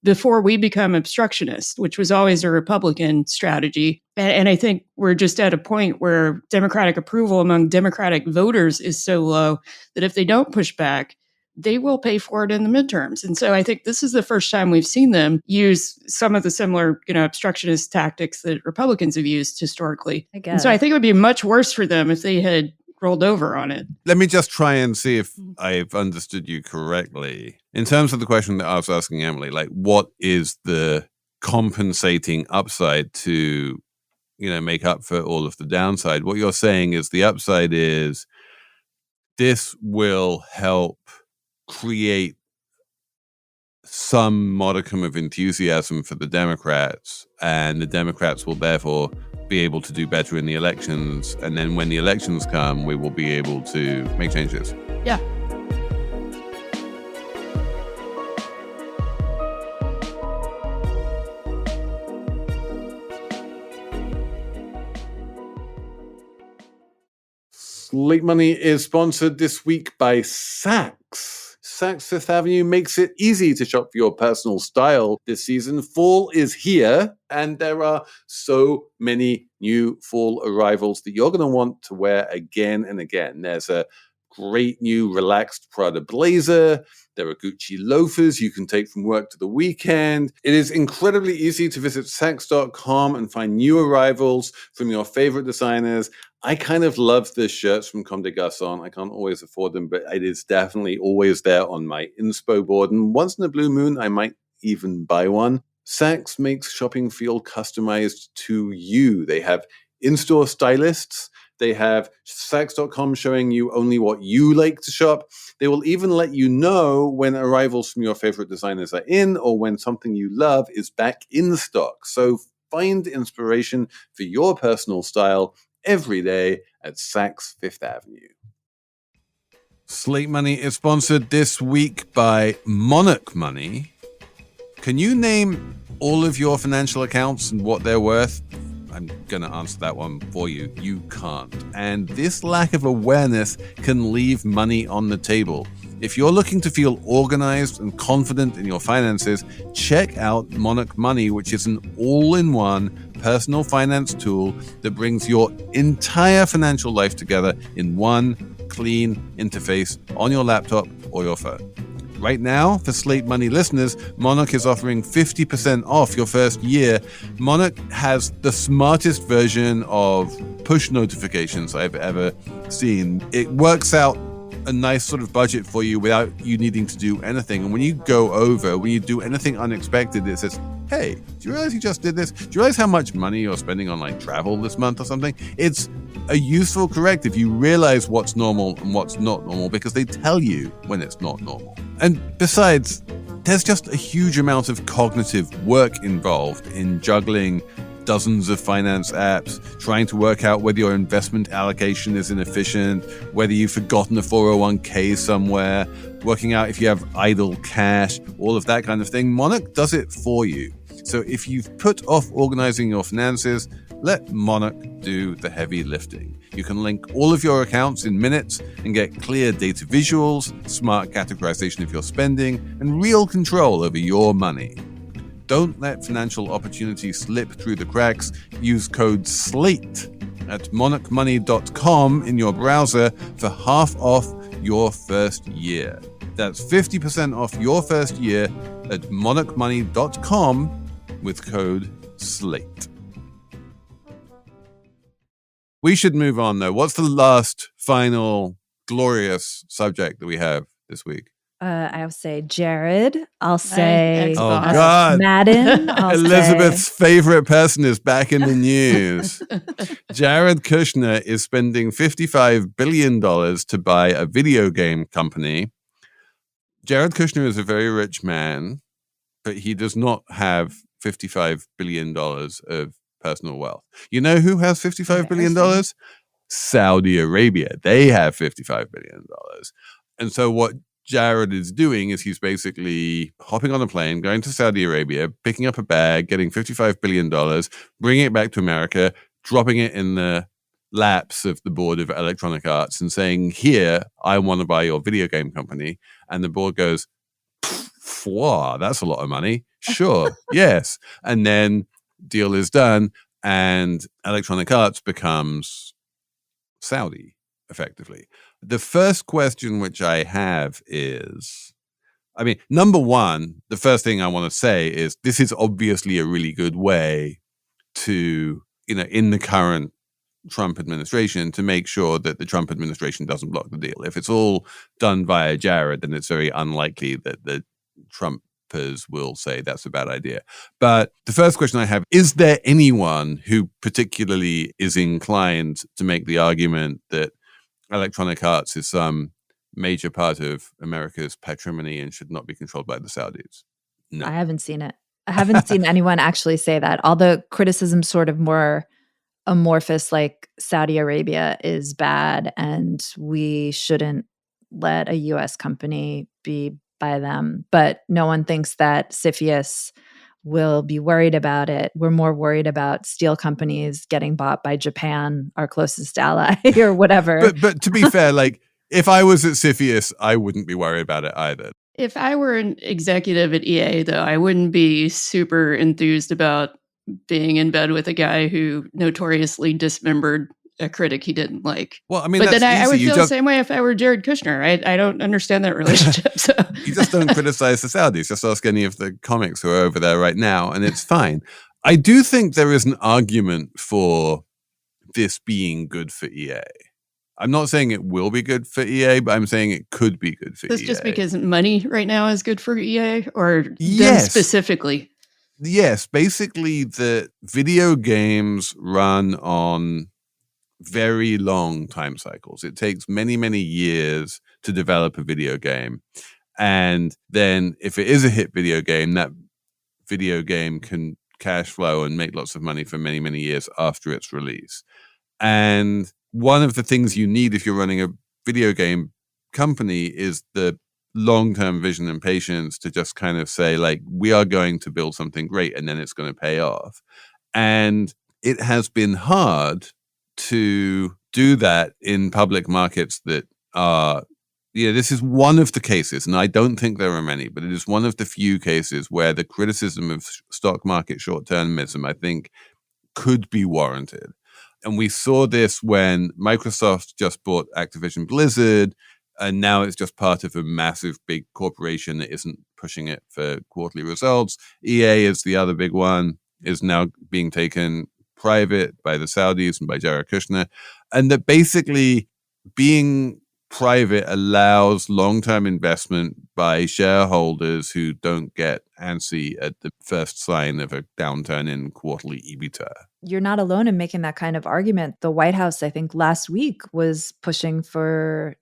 before we become obstructionist, which was always a Republican strategy. And I think we're just at a point where Democratic approval among Democratic voters is so low that if they don't push back, they will pay for it in the midterms. And so I think this is the first time we've seen them use some of the similar, you know, obstructionist tactics that Republicans have used historically. And so I think it would be much worse for them if they had rolled over on it. Let me just try and see if I've understood you correctly. In terms of the question that I was asking Emily, like, what is the compensating upside to, you know, make up for all of the downside? What you're saying is the upside is this will help create some modicum of enthusiasm for the Democrats, and the Democrats will therefore be able to do better in the elections. And then when the elections come, we will be able to make changes. Yeah. Slate Money is sponsored this week by Saks. Saks Fifth Avenue makes it easy to shop for your personal style this season. Fall is here, and there are so many new fall arrivals that you're going to want to wear again and again. There's a great new relaxed Prada blazer. There are Gucci loafers you can take from work to the weekend. It is incredibly easy to visit Saks.com and find new arrivals from your favorite designers. I kind of love the shirts from Comme des Garçons. I can't always afford them, but it is definitely always there on my inspo board. And once in a blue moon, I might even buy one. Saks makes shopping feel customized to you. They have in-store stylists. They have Saks.com showing you only what you like to shop. They will even let you know when arrivals from your favorite designers are in or when something you love is back in stock. So find inspiration for your personal style every day at Saks Fifth Avenue. Slate Money is sponsored this week by Monarch Money. Can you name all of your financial accounts and what they're worth? I'm going to answer that one for you. You can't. And this lack of awareness can leave money on the table. If you're looking to feel organized and confident in your finances, check out Monarch Money, which is an all-in-one personal finance tool that brings your entire financial life together in one clean interface on your laptop or your phone. Right now, for Slate Money listeners, Monarch is offering 50% off your first year. Monarch has the smartest version of push notifications I've ever seen. It works out a nice sort of budget for you without you needing to do anything. And when you go over, when you do anything unexpected, it says, hey, do you realize you just did this? Do you realize how much money you're spending on like travel this month or something? It's a useful corrective. You realize what's normal and what's not normal because they tell you when it's not normal. And besides, there's just a huge amount of cognitive work involved in juggling dozens of finance apps, trying to work out whether your investment allocation is inefficient, whether you've forgotten a 401k somewhere, working out if you have idle cash, all of that kind of thing. Monarch does it for you. So if you've put off organizing your finances, let Monarch do the heavy lifting. You can link all of your accounts in minutes and get clear data visuals, smart categorization of your spending, and real control over your money. Don't let financial opportunity slip through the cracks. Use code SLATE at monarchmoney.com in your browser for half off your first year. That's 50% off your first year at monarchmoney.com with code SLATE. We should move on, though. What's the last, final, glorious subject that we have this week? I'll say Jared. I'll say oh God, Madden. Elizabeth's favorite person is back in the news. Jared Kushner is spending $55 billion to buy a video game company. Jared Kushner is a very rich man, but he does not have $55 billion of personal wealth. You know who has $55 billion? Saudi Arabia. They have $55 billion. And so what Jared is doing is he's basically hopping on a plane, going to Saudi Arabia, picking up a bag, getting $55 billion, bringing it back to America, dropping it in the laps of the board of Electronic Arts and saying, here, I want to buy your video game company. And the board goes, wow, that's a lot of money. Sure, yes. And then deal is done and Electronic Arts becomes Saudi, effectively. The first question which I have is, number one, the first thing I want to say is this is obviously a really good way to, in the current Trump administration, to make sure that the Trump administration doesn't block the deal. If it's all done via Jared, then it's very unlikely that the Trumpers will say that's a bad idea. But the first question I have, is there anyone who particularly is inclined to make the argument that Electronic Arts is some major part of America's patrimony and should not be controlled by the Saudis? No. I haven't seen it. I haven't seen anyone actually say that. All the criticism sort of more amorphous, like Saudi Arabia is bad and we shouldn't let a US company be by them. But no one thinks that CFIUS will be worried about it. We're more worried about steel companies getting bought by Japan, our closest ally, or whatever. But to be fair, if I was at CFIUS, I wouldn't be worried about it either. If I were an executive at EA, though, I wouldn't be super enthused about being in bed with a guy who notoriously dismembered a critic he didn't like. Well, but then I would feel the same way if I were Jared Kushner. I don't understand that relationship. So. You just don't criticize the Saudis. Just ask any of the comics who are over there right now, and it's fine. I do think there is an argument for this being good for EA. I'm not saying it will be good for EA, but I'm saying it could be good for EA. That's just because money right now is good for EA, or yes. Them specifically? Yes, basically the video games run on very long time cycles. It takes many, many years to develop a video game. And then if it is a hit video game, that video game can cash flow and make lots of money for many, many years after its release. And one of the things you need if you're running a video game company is the long-term vision and patience to just kind of say, we are going to build something great and then it's going to pay off. And it has been hard to do that in public markets that are, this is one of the cases, and I don't think there are many, but it is one of the few cases where the criticism of stock market short-termism, I think, could be warranted. And we saw this when Microsoft just bought Activision Blizzard, and now it's just part of a massive big corporation that isn't pushing it for quarterly results. EA is the other big one, is now being taken private by the Saudis and by Jared Kushner. And that basically being private allows long-term investment by shareholders who don't get antsy at the first sign of a downturn in quarterly EBITDA. You're not alone in making that kind of argument. The White House, I think last week, was pushing for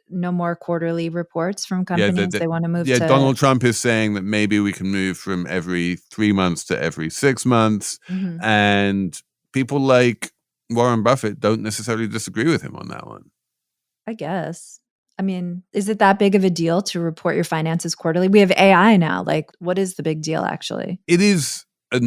no more quarterly reports from Yeah, companies. They want to move to Donald Trump is saying that maybe we can move from every 3 months to every 6 months. Mhm. And people like Warren Buffett don't necessarily disagree with him on that one. I guess. I mean, is it that big of a deal to report your finances quarterly? We have AI now. Like, what is the big deal, actually? It is a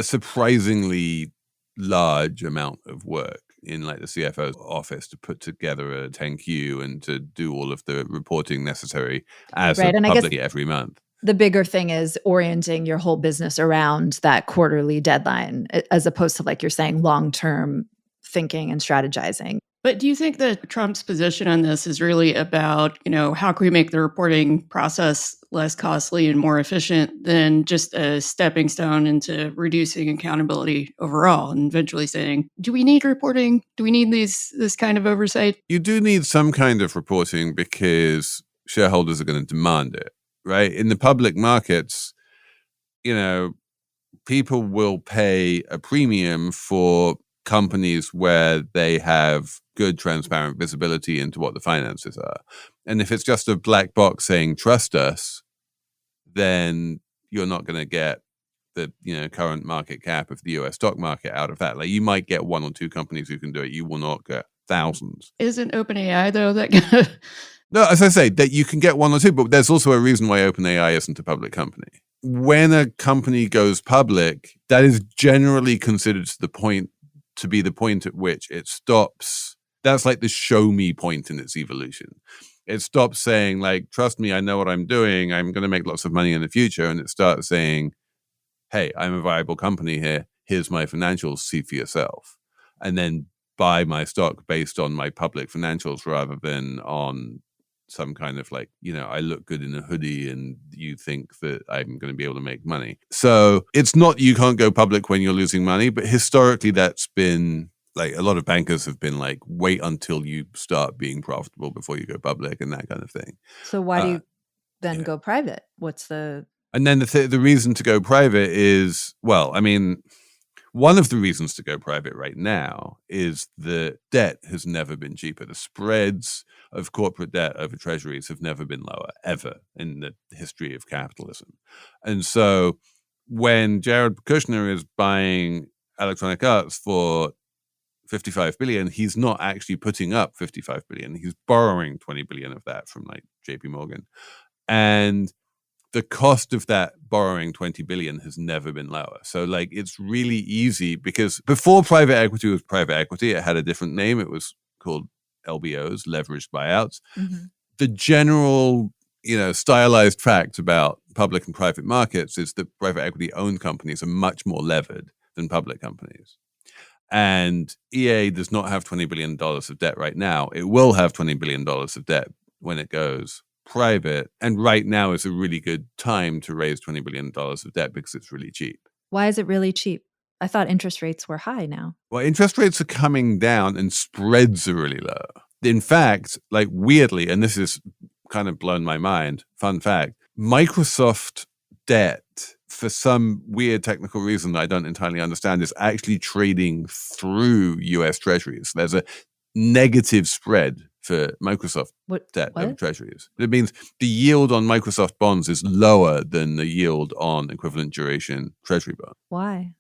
surprisingly large amount of work in like the CFO's office to put together a 10Q and to do all of the reporting necessary as Right, a and I guess public every month. the bigger thing is orienting your whole business around that quarterly deadline, as opposed to, like you're saying, long-term thinking and strategizing. But do you think that Trump's position on this is really about, how can we make the reporting process less costly and more efficient than just a stepping stone into reducing accountability overall, and eventually saying, do we need reporting? Do we need this kind of oversight? You do need some kind of reporting because shareholders are going to demand it, right? In the public markets, people will pay a premium for companies where they have good, transparent visibility into what the finances are. And if it's just a black box saying, trust us, then you're not going to get the current market cap of the US stock market out of that. Like, you might get 1 or 2 companies who can do it. You will not get thousands. Isn't OpenAI, though, that kind of... No, as I say, that you can get 1 or 2, but there's also a reason why OpenAI isn't a public company. When a company goes public, that is generally considered to be the point at which it stops. That's like the show me point in its evolution. It stops saying, like, trust me, I know what I'm doing. I'm going to make lots of money in the future. And it starts saying, hey, I'm a viable company here. Here's my financials. See for yourself. And then buy my stock based on my public financials rather than on some kind of like, I look good in a hoodie and you think that I'm going to be able to make money. So it's not you can't go public when you're losing money, but historically that's been like a lot of bankers have been like, wait until you start being profitable before you go public and that kind of thing. So why do you then go private? What's the... And then the reason to go private is, well, I mean, one of the reasons to go private right now is that debt has never been cheaper. The spreads of corporate debt over treasuries have never been lower, ever, in the history of capitalism. And so when Jared Kushner is buying Electronic Arts for $55 billion, he's not actually putting up $55 billion. He's borrowing $20 billion of that from like JP Morgan. And the cost of that borrowing $20 billion has never been lower. So like, it's really easy because before private equity was private equity, it had a different name. It was called LBOs, leveraged buyouts. Mm-hmm. The general, stylized fact about public and private markets is that private equity owned companies are much more levered than public companies. And EA does not have $20 billion of debt right now. It will have $20 billion of debt when it goes private. And right now is a really good time to raise $20 billion of debt because it's really cheap. Why is it really cheap? I thought interest rates were high now. Well, interest rates are coming down and spreads are really low. In fact, like weirdly, and this is kind of blown my mind, fun fact, Microsoft debt, for some weird technical reason that I don't entirely understand, is actually trading through US treasuries. There's a negative spread for Microsoft debt over treasuries. It means the yield on Microsoft bonds is lower than the yield on equivalent duration treasury bond. Why?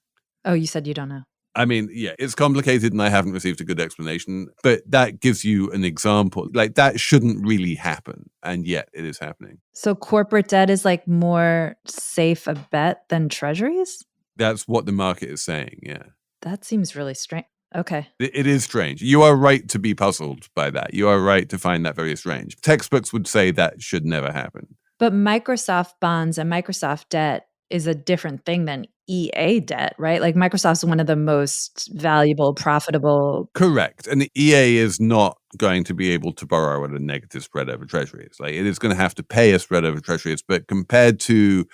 Oh, you said you don't know. I mean, yeah, it's complicated and I haven't received a good explanation, but that gives you an example. Like, that shouldn't really happen, and yet it is happening. So corporate debt is like more safe a bet than treasuries? That's what the market is saying, yeah. That seems really strange. Okay. It is strange. You are right to be puzzled by that. You are right to find that very strange. Textbooks would say that should never happen. But Microsoft bonds and Microsoft debt is a different thing than EA debt, right? Like Microsoft's one of the most valuable, profitable. Correct. And the EA is not going to be able to borrow at a negative spread over treasuries. Like, it is going to have to pay a spread over treasuries, but compared to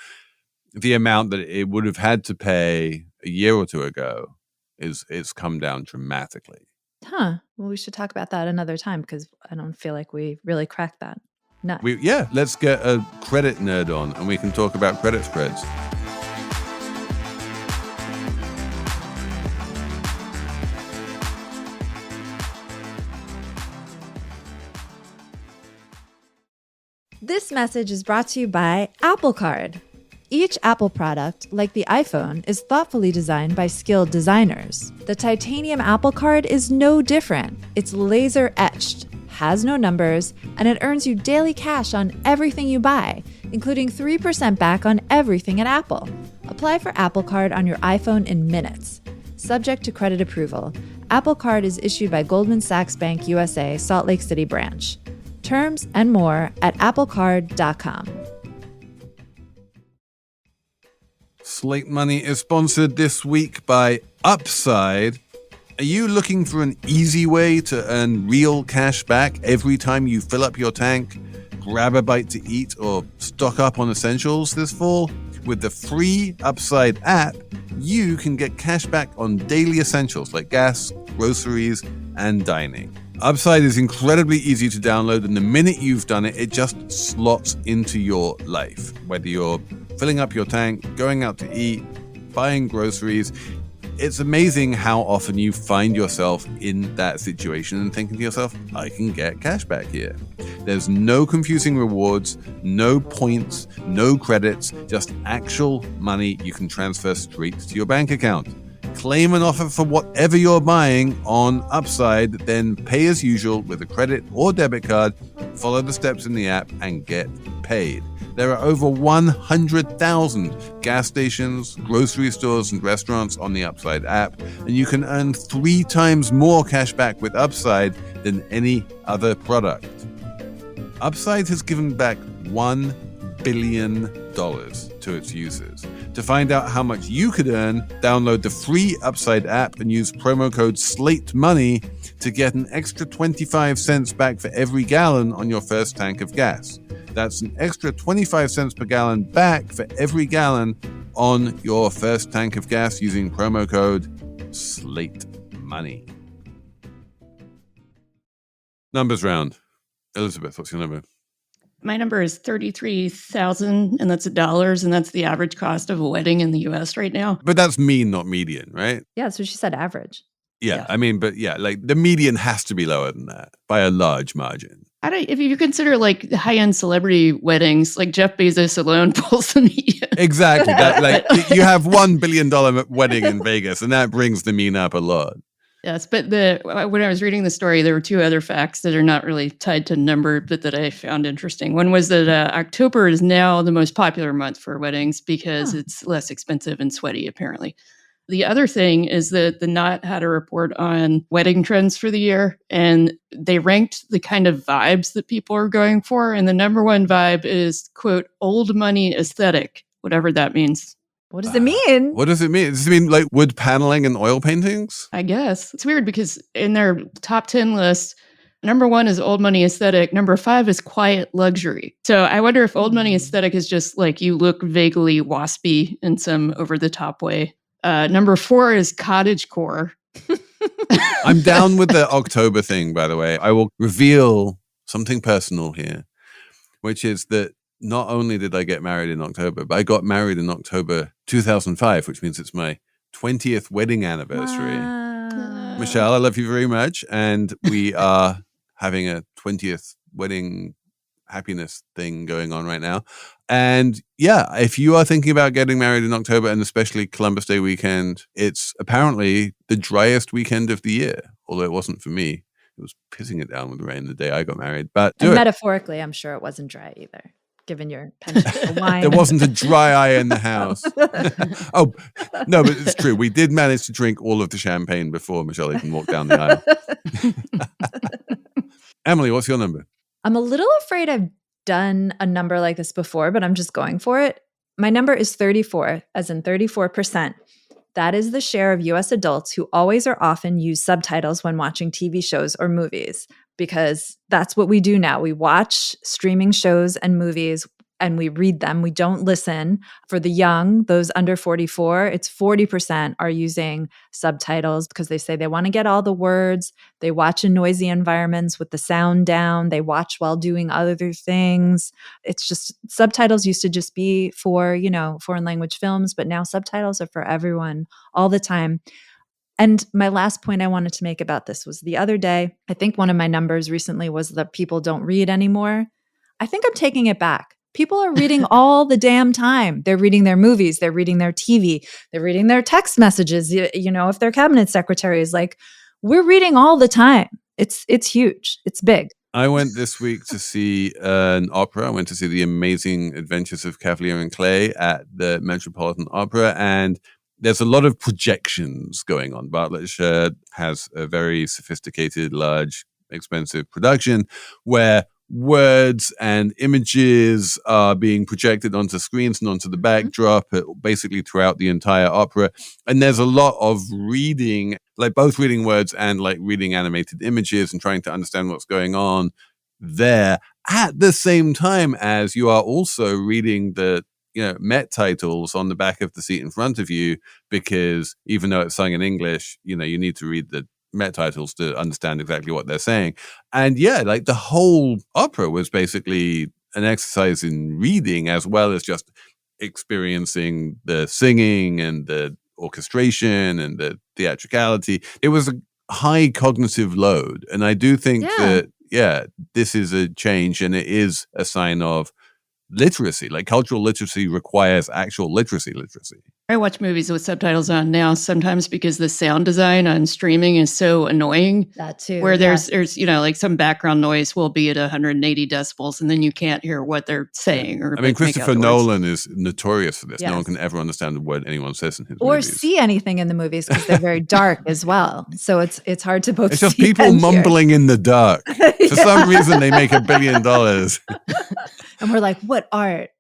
the amount that it would have had to pay a year or two ago, it's come down dramatically. Huh. Well, we should talk about that another time because I don't feel like we really cracked that nut. Let's get a credit nerd on and we can talk about credit spreads. This message is brought to you by Apple Card. Each Apple product, like the iPhone, is thoughtfully designed by skilled designers. The titanium Apple Card is no different. It's laser etched, has no numbers, and it earns you daily cash on everything you buy, including 3% back on everything at Apple. Apply for Apple Card on your iPhone in minutes. Subject to credit approval. Apple Card is issued by Goldman Sachs Bank USA, Salt Lake City branch. Terms and more at applecard.com. Slate Money is sponsored this week by Upside. Are you looking for an easy way to earn real cash back every time you fill up your tank, grab a bite to eat, or stock up on essentials this fall? With the free Upside app, you can get cash back on daily essentials like gas, groceries, and dining. Upside is incredibly easy to download, and the minute you've done it, it just slots into your life. Whether you're filling up your tank, going out to eat, buying groceries, it's amazing how often you find yourself in that situation and thinking to yourself, I can get cash back here. There's no confusing rewards, no points, no credits, just actual money you can transfer straight to your bank account. Claim an offer for whatever you're buying on Upside, then pay as usual with a credit or debit card, follow the steps in the app, and get paid. There are over 100,000 gas stations, grocery stores, and restaurants on the Upside app, and you can earn 3 times more cash back with Upside than any other product. Upside has given back $1 billion to its users. To find out how much you could earn, download the free Upside app and use promo code SLATEMONEY to get an extra 25 cents back for every gallon on your first tank of gas. That's an extra 25 cents per gallon back for every gallon on your first tank of gas using promo code SLATEMONEY. Numbers round. Elizabeth, what's your number? My number is 33,000, and that's dollars, and that's the average cost of a wedding in the U.S. right now. But that's mean, not median, right? Yeah, that's what she said, average. Yeah, I mean, but yeah, like the median has to be lower than that by a large margin. If you consider like high-end celebrity weddings, like Jeff Bezos alone pulls the median. Exactly. That, like you have $1 billion wedding in Vegas, and that brings the mean up a lot. Yes, but when I was reading the story, there were 2 other facts that are not really tied to number, but that I found interesting. One was that October is now the most popular month for weddings because it's less expensive and sweaty, apparently. The other thing is that the Knot had a report on wedding trends for the year, and they ranked the kind of vibes that people are going for. And the number one vibe is, quote, old money aesthetic, whatever that means. What does it mean? What does it mean? Does it mean like wood paneling and oil paintings? I guess. It's weird because in their top 10 list, number 1 is old money aesthetic. Number 5 is quiet luxury. So I wonder if old money aesthetic is just like you look vaguely waspy in some over-the-top way. Number 4 is cottagecore. I'm down with the October thing, by the way. I will reveal something personal here, which is that not only did I get married in October, but I got married in October 2005, which means it's my 20th wedding anniversary. Wow. Michelle, I love you very much. And we are having a 20th wedding happiness thing going on right now. And yeah, if you are thinking about getting married in October, and especially Columbus Day weekend, it's apparently the driest weekend of the year, although it wasn't for me. It was pissing it down with rain the day I got married. But metaphorically, I'm sure it wasn't dry either, given your penchant for wine. There wasn't a dry eye in the house. Oh, no, but it's true. We did manage to drink all of the champagne before Michelle even walked down the aisle. Emily, what's your number? I'm a little afraid I've done a number like this before, but I'm just going for it. My number is 34, as in 34%. That is the share of US adults who always or often use subtitles when watching TV shows or movies, because that's what we do now. We watch streaming shows and movies and we read them. We don't listen. For the young, those under 44, it's 40% are using subtitles because they say they want to get all the words. They watch in noisy environments with the sound down. They watch while doing other things. It's just, subtitles used to just be for, foreign language films, but now subtitles are for everyone all the time. And my last point I wanted to make about this was the other day, I think one of my numbers recently was that people don't read anymore. I think I'm taking it back. People are reading all the damn time. They're reading their movies. They're reading their TV. They're reading their text messages. If their cabinet secretary is like, we're reading all the time. It's huge. It's big. I went this week to see an opera. I went to see The Amazing Adventures of Cavalier and Clay at the Metropolitan Opera, and there's a lot of projections going on. Bartlett has a very sophisticated, large, expensive production where words and images are being projected onto screens and onto the backdrop, basically throughout the entire opera. And there's a lot of reading, like both reading words and like reading animated images and trying to understand what's going on there at the same time as you are also reading the Met titles on the back of the seat in front of you, because even though it's sung in English, you need to read the Met titles to understand exactly what they're saying. And like the whole opera was basically an exercise in reading as well as just experiencing the singing and the orchestration and the theatricality. It was a high cognitive load. And I do think that, this is a change, and it is a sign of literacy. Like cultural literacy requires actual literacy. I watch movies with subtitles on now sometimes because the sound design on streaming is so annoying. That too. Where there's like some background noise will be at 180 decibels and then you can't hear what they're saying. Or Christopher Nolan is notorious for this. Yes. No one can ever understand the word anyone says in his movies. Or see anything in the movies because they're very dark as well. So it's hard to both. It's just people mumbling in the dark. For some reason, they make $1 billion. And we're like, what art?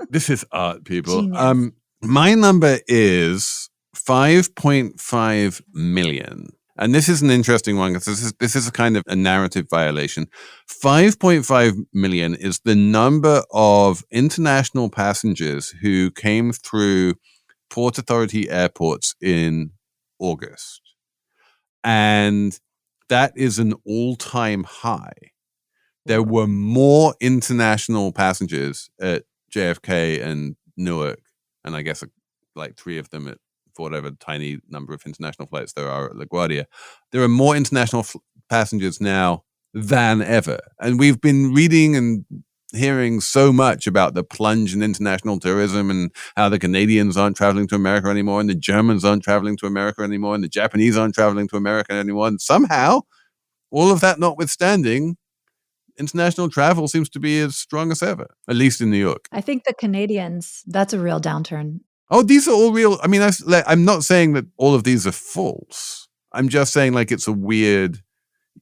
This is art, people. Genius. My number is 5.5 million. And this is an interesting one because this is a kind of a narrative violation. 5.5 million is the number of international passengers who came through Port Authority airports in August. And that is an all-time high. There were more international passengers at JFK and Newark, and I guess like 3 of them for whatever tiny number of international flights there are at LaGuardia. There are more international passengers now than ever. And we've been reading and hearing so much about the plunge in international tourism and how the Canadians aren't traveling to America anymore, and the Germans aren't traveling to America anymore, and the Japanese aren't traveling to America anymore. And somehow, all of that notwithstanding, international travel seems to be as strong as ever, at least in New York. I think the Canadians, that's a real downturn. Oh, these are all real. I mean, I'm not saying that all of these are false. I'm just saying like it's a weird,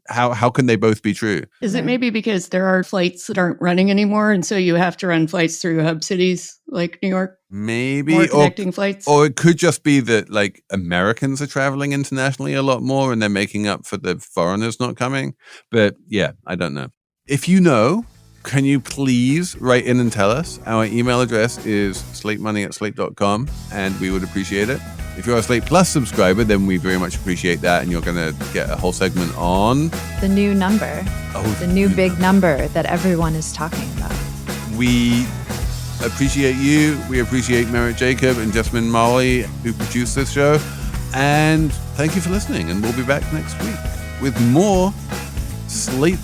how can they both be true? Is it maybe because there are flights that aren't running anymore, and so you have to run flights through hub cities like New York? Maybe. More connecting flights? Or it could just be that like Americans are traveling internationally a lot more and they're making up for the foreigners not coming. But yeah, I don't know. If you know, can you please write in and tell us? Our email address is slatemoney@slate.com, and we would appreciate it. If you're a Slate Plus subscriber, then we very much appreciate that, and you're going to get a whole segment on the new number. The new big number that everyone is talking about. We appreciate you. We appreciate Merritt Jacob and Jessamine Molli, who produced this show. And thank you for listening, and we'll be back next week with more Slate.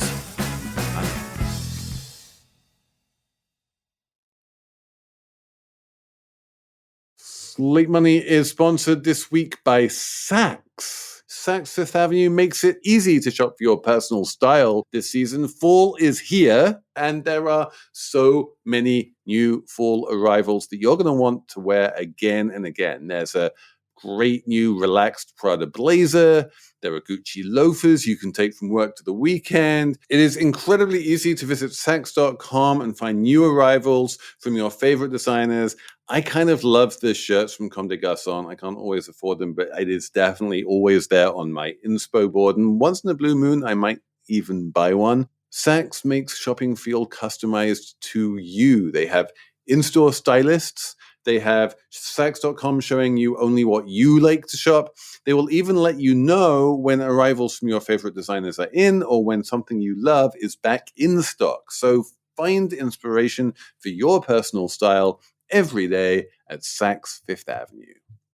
Slate Money is sponsored this week by Saks. Saks Fifth Avenue makes it easy to shop for your personal style this season. Fall is here, and there are so many new fall arrivals that you're going to want to wear again and again. There's a great new relaxed Prada blazer. There are Gucci loafers you can take from work to the weekend. It is incredibly easy to visit Saks.com and find new arrivals from your favorite designers. I kind of love the shirts from Comme des Garçons. I can't always afford them, but it is definitely always there on my inspo board. And once in a blue moon, I might even buy one. Saks makes shopping feel customized to you. They have in-store stylists. They have Saks.com showing you only what you like to shop. They will even let you know when arrivals from your favorite designers are in or when something you love is back in stock. So find inspiration for your personal style every day at Saks Fifth Avenue.